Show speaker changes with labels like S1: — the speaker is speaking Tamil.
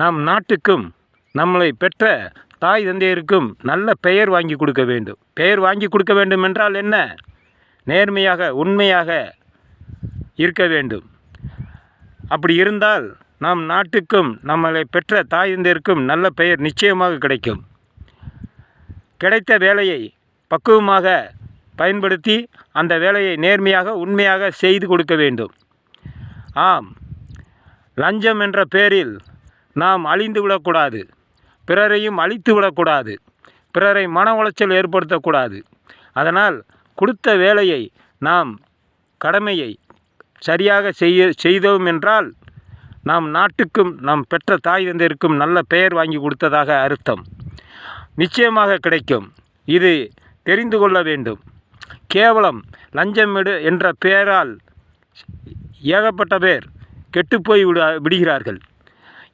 S1: நம் நாட்டுக்கும் நம்மளை பெற்ற தாய் தந்தையருக்கும் நல்ல பெயர் வாங்கி கொடுக்க வேண்டும். பெயர் வாங்கி கொடுக்க வேண்டும் என்றால் என்ன? நேர்மையாக உண்மையாக இருக்க வேண்டும். அப்படி இருந்தால் நம் நாட்டுக்கும் நம்மளை பெற்ற தாய் தந்தையருக்கும் நல்ல பெயர் நிச்சயமாக கிடைக்கும். கிடைத்த வேலையை பக்குவமாக பயன்படுத்தி அந்த வேலையை நேர்மையாக உண்மையாக செய்து கொடுக்க வேண்டும். ஆம், லஞ்சம் என்ற பெயரில் நாம் அழிந்து விடக்கூடாது. பிறரையும் அழித்து விடக்கூடாது. பிறரை மன உளைச்சல் ஏற்படுத்தக்கூடாது. அதனால் கொடுத்த வேலையை நாம் கடமையை சரியாக செய்தோம் என்றால் நாம் நாட்டுக்கும் நம் பெற்ற தாய் தந்தையருக்கும் நல்ல பெயர் வாங்கி கொடுத்ததாக அர்த்தம். நிச்சயமாக கிடைக்கும். இது தெரிந்து கொள்ள வேண்டும். கேவலம் லஞ்சம் என்ற பெயரால் ஏகப்பட்ட பேர் கெட்டுப்போய் விடுகிறார்கள்.